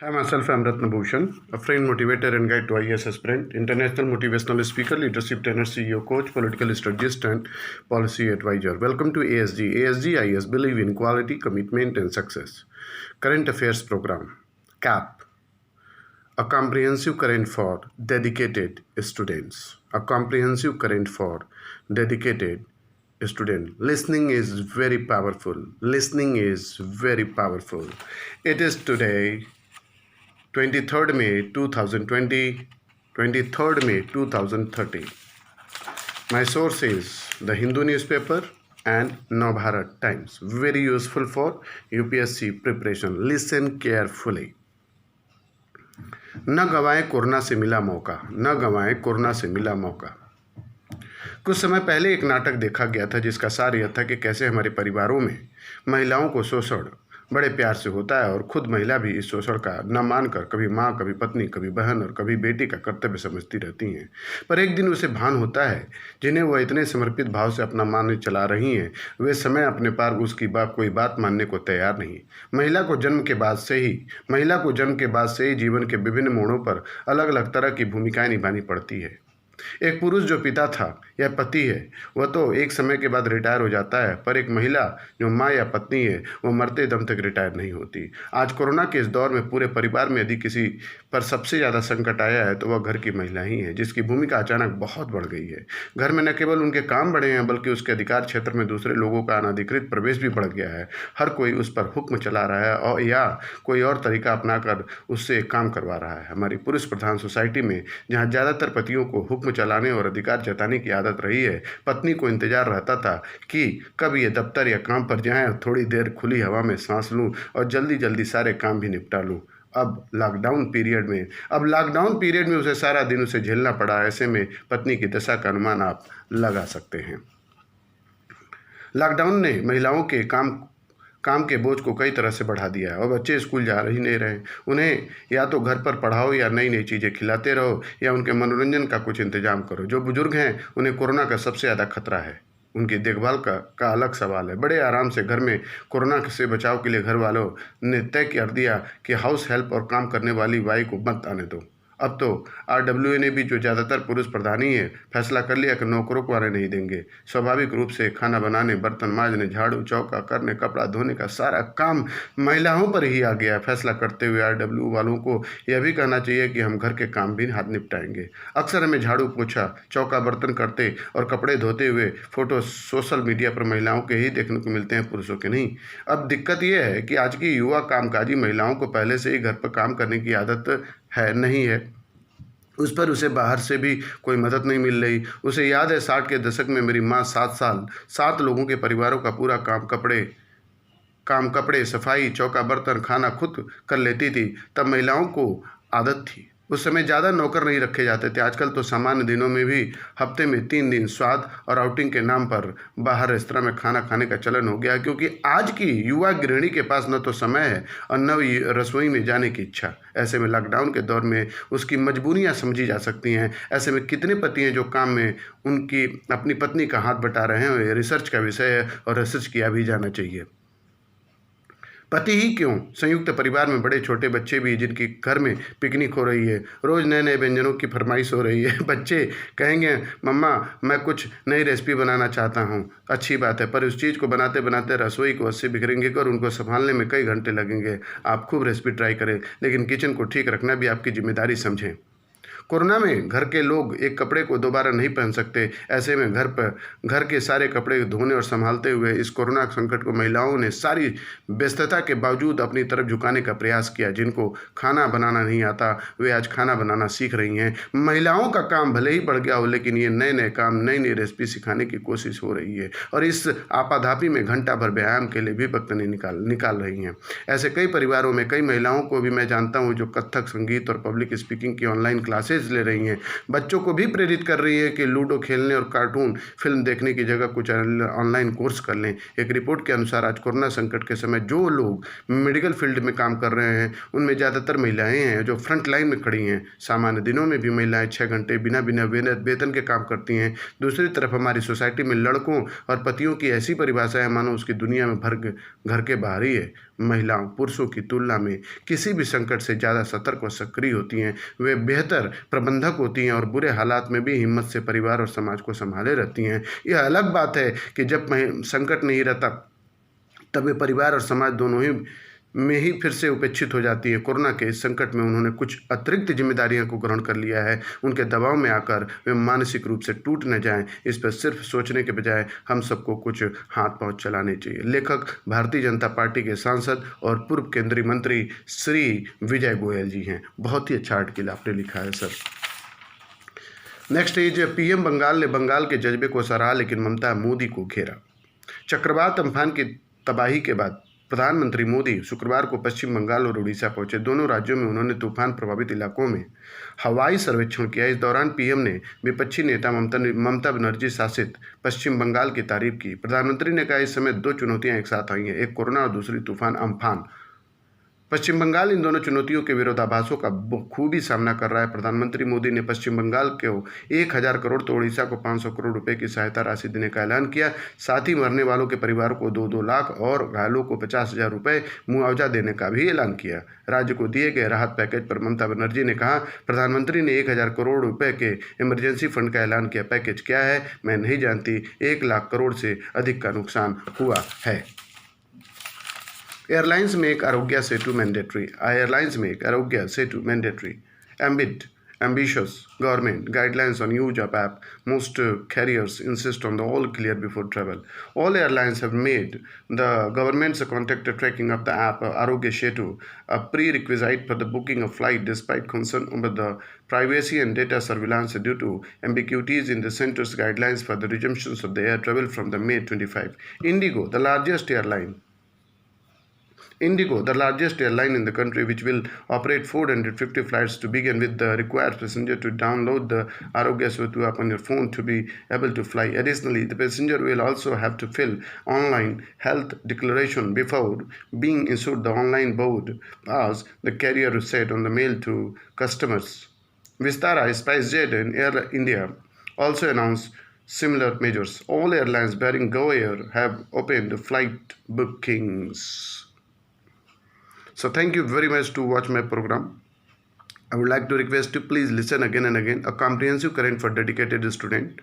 Hi, myself, I'm Ratna Bhushan, a friend, motivator, and guide to IAS aspirant, international motivational speaker, leadership trainer, CEO, coach, political strategist, and policy advisor. Welcome to ASG. ASG IAS believe in quality, commitment, and success. Current Affairs Program, CAP, a comprehensive current for dedicated students. A comprehensive current for dedicated student. Listening is very powerful. Listening is very powerful. It is today 23rd May 2020, 23rd May 2030. My source is the Hindu newspaper and Navbharat Times. Very useful for UPSC preparation. Listen carefully. न गंवाए corona से मिला मौका, न गंवाए corona से मिला मौका। कुछ समय पहले एक नाटक देखा गया था जिसका सार यह था कि कैसे हमारे परिवारों में महिलाओं को शोषण बड़े प्यार से होता है और खुद महिला भी इस शोषण का न मानकर कभी माँ, कभी पत्नी, कभी बहन और कभी बेटी का कर्तव्य समझती रहती हैं। पर एक दिन उसे भान होता है जिन्हें वह इतने समर्पित भाव से अपना मान चला रही हैं, वे समय अपने पार उसकी कोई बात मानने को तैयार नहीं। महिला को जन्म के बाद से ही जीवन के विभिन्न मोड़ों पर अलग अलग तरह की भूमिकाएं निभानी पड़ती है। एक पुरुष जो पिता था या पति है वह तो एक समय के बाद रिटायर हो जाता है, पर एक महिला जो माँ या पत्नी है वह मरते दम तक रिटायर नहीं होती। आज कोरोना के इस दौर में पूरे परिवार में यदि किसी पर सबसे ज़्यादा संकट आया है तो वह घर की महिला ही है, जिसकी भूमिका अचानक बहुत बढ़ गई है। घर में न केवल उनके काम बढ़े हैं बल्कि उसके अधिकार क्षेत्र में दूसरे लोगों का अनाधिकृत प्रवेश भी बढ़ गया है। हर कोई उस पर हुक्म चला रहा है और या कोई और तरीका अपनाकर उससे काम करवा रहा है। हमारी पुरुष प्रधान सोसाइटी में जहाँ ज़्यादातर पतियों को हुक्म चलाने और अधिकार जताने की आदत रही है, पत्नी को इंतजार रहता था कि कब ये दफ्तर या काम पर जाएं और थोड़ी देर खुली हवा में सांस लूं और जल्दी जल्दी सारे काम भी निपटा लूं। अब लॉकडाउन पीरियड में उसे सारा दिन उसे झेलना पड़ा। ऐसे में पत्नी की दशा का अनुमान आप लगा सकते हैं। लॉकडाउन ने महिलाओं के काम के बोझ को कई तरह से बढ़ा दिया है और बच्चे स्कूल जा ही नहीं रहे। उन्हें या तो घर पर पढ़ाओ या नई नई चीज़ें खिलाते रहो या उनके मनोरंजन का कुछ इंतजाम करो। जो बुजुर्ग हैं उन्हें कोरोना का सबसे ज़्यादा खतरा है। उनकी देखभाल का अलग सवाल है। बड़े आराम से घर में कोरोना से बचाव के लिए घर वालों ने तय कर दिया कि हाउस हेल्प और काम करने वाली बाई को मत आने दो। अब तो RWA ने भी, जो ज़्यादातर पुरुष प्रधानी है, फैसला कर लिया कि नौकरों को आने नहीं देंगे। स्वाभाविक रूप से खाना बनाने, बर्तन मांजने, झाड़ू चौका करने, कपड़ा धोने का सारा काम महिलाओं पर ही आ गया। फैसला करते हुए RWA वालों को यह भी कहना चाहिए कि हम घर के काम भी हाथ निपटाएंगे। अक्सर हमें झाड़ू पोछा, चौका बर्तन करते और कपड़े धोते हुए फोटो सोशल मीडिया पर महिलाओं के ही देखने को मिलते हैं, पुरुषों के नहीं। अब दिक्कत यह है कि आज की युवा कामकाजी महिलाओं को पहले से ही घर पर काम करने की आदत नहीं है। उस पर उसे बाहर से भी कोई मदद नहीं मिल रही। उसे याद है 60 के दशक में मेरी माँ 7 लोगों के परिवारों का पूरा कपड़े सफाई, चौका बर्तन, खाना खुद कर लेती थी। तब महिलाओं को आदत थी। उस समय ज़्यादा नौकर नहीं रखे जाते थे। आजकल तो सामान्य दिनों में भी हफ्ते में 3 दिन स्वाद और आउटिंग के नाम पर बाहर रेस्तरां में खाना खाने का चलन हो गया, क्योंकि आज की युवा गृहिणी के पास न तो समय है और न रसोई में जाने की इच्छा। ऐसे में लॉकडाउन के दौर में उसकी मजबूरियां समझी जा सकती हैं। ऐसे में कितने पति हैं जो काम में उनकी अपनी पत्नी का हाथ बटा रहे हैं। ये रिसर्च का विषय है और रिसर्च किया भी जाना चाहिए। पति ही क्यों, संयुक्त परिवार में बड़े छोटे बच्चे भी जिनकी घर में पिकनिक हो रही है, रोज़ नए नए व्यंजनों की फरमाइश हो रही है। बच्चे कहेंगे मम्मा मैं कुछ नई रेसिपी बनाना चाहता हूँ। अच्छी बात है, पर उस चीज़ को बनाते बनाते रसोई को अस्सी बिखरेंगे और उनको संभालने में कई घंटे लगेंगे। आप खूब रेसिपी ट्राई करें, लेकिन किचन को ठीक रखना भी आपकी जिम्मेदारी समझें। कोरोना में घर के लोग एक कपड़े को दोबारा नहीं पहन सकते। ऐसे में घर के सारे कपड़े धोने और संभालते हुए इस कोरोना संकट को महिलाओं ने सारी व्यस्तता के बावजूद अपनी तरफ झुकाने का प्रयास किया। जिनको खाना बनाना नहीं आता वे आज खाना बनाना सीख रही हैं। महिलाओं का काम भले ही बढ़ गया हो, लेकिन ये नए नए काम, नई नई रेसिपी सिखाने की कोशिश हो रही है और इस आपाधापी में घंटा भर व्यायाम के लिए भी वक्त नहीं निकाल रही हैं। ऐसे कई परिवारों में कई महिलाओं को भी मैं जानता हूँ जो कथक, संगीत और पब्लिक स्पीकिंग की ऑनलाइन क्लासेज मैसेज ले रही हैं। बच्चों को भी प्रेरित कर रही है कि लूडो खेलने और कार्टून फिल्म देखने की जगह कुछ ऑनलाइन कोर्स कर लें। एक रिपोर्ट के अनुसार आज कोरोना संकट के समय जो लोग मेडिकल फील्ड में काम कर रहे हैं उनमें ज़्यादातर महिलाएं हैं जो फ्रंट लाइन में खड़ी हैं। सामान्य दिनों में भी महिलाएं 6 घंटे बिना बिना वेतन के काम करती हैं। दूसरी तरफ हमारी सोसाइटी में लड़कों और पतियों की ऐसी परिभाषा है मानो उसकी दुनिया में भर घर के बाहर ही है। महिलाओं पुरुषों की तुलना में किसी भी संकट से ज़्यादा सतर्क और सक्रिय होती हैं। वे बेहतर प्रबंधक होती हैं और बुरे हालात में भी हिम्मत से परिवार और समाज को संभाले रहती हैं। यह अलग बात है कि जब संकट नहीं रहता तब वे परिवार और समाज दोनों ही में ही फिर से उपेक्षित हो जाती है। कोरोना के इस संकट में उन्होंने कुछ अतिरिक्त जिम्मेदारियों को ग्रहण कर लिया है। उनके दबाव में आकर वे मानसिक रूप से टूट न जाएं, इस पर सिर्फ सोचने के बजाय हम सबको कुछ हाथ पांव चलाने चाहिए। लेखक भारतीय जनता पार्टी के सांसद और पूर्व केंद्रीय मंत्री श्री विजय गोयल जी हैं। बहुत ही अच्छा आर्टिकल आपने लिखा है sir. Next is PM Bengal ने बंगाल के जज्बे को सराहा लेकिन ममता मोदी को घेरा। चक्रवात अम्फान की तबाही के बाद प्रधानमंत्री मोदी शुक्रवार को पश्चिम बंगाल और उड़ीसा पहुंचे। दोनों राज्यों में उन्होंने तूफान प्रभावित इलाकों में हवाई सर्वेक्षण किया। इस दौरान पीएम ने विपक्षी नेता ममता बनर्जी शासित पश्चिम बंगाल की तारीफ की। प्रधानमंत्री ने कहा इस समय 2 चुनौतियां एक साथ आई हैं, एक कोरोना और दूसरी तूफान अम्फान। पश्चिम बंगाल इन दोनों चुनौतियों के विरोधाभासों का खूबी सामना कर रहा है। प्रधानमंत्री मोदी ने पश्चिम बंगाल को 1000 करोड़ तो उड़ीसा को 500 करोड़ रुपए की सहायता राशि देने का ऐलान किया। साथ ही मरने वालों के परिवार को 2-2 लाख और घायलों को 50,000 रुपये मुआवजा देने का भी ऐलान किया। राज्य को दिए गए राहत पैकेज पर ममता बनर्जी ने कहा, प्रधानमंत्री ने 1000 करोड़ रुपये के इमरजेंसी फंड का ऐलान किया। पैकेज क्या है मैं नहीं जानती, 1 लाख करोड़ से अधिक का नुकसान हुआ है। Airlines make Arogya Setu mandatory. Airlines make Arogya Setu mandatory. Amid ambitious government guidelines on use of app, most carriers insist on the all clear before travel. All airlines have made the government's contact tracking of the app Arogya Setu a prerequisite for the booking of flight, despite concern over the privacy and data surveillance due to ambiguities in the center's guidelines for the resumptions of the air travel from the May 25. Indigo, the largest airline in the country, which will operate 450 flights to begin with, requires passenger to download the Arogya Setu app on your phone to be able to fly. Additionally, the passenger will also have to fill online health declaration before being issued the online board pass, the carrier said on the mail to customers. Vistara, SpiceJet and Air India also announced similar measures. All airlines bearing Go Air have opened flight bookings. So thank you very much to watch my program. I would like to request you please listen again and again. A comprehensive current for dedicated student.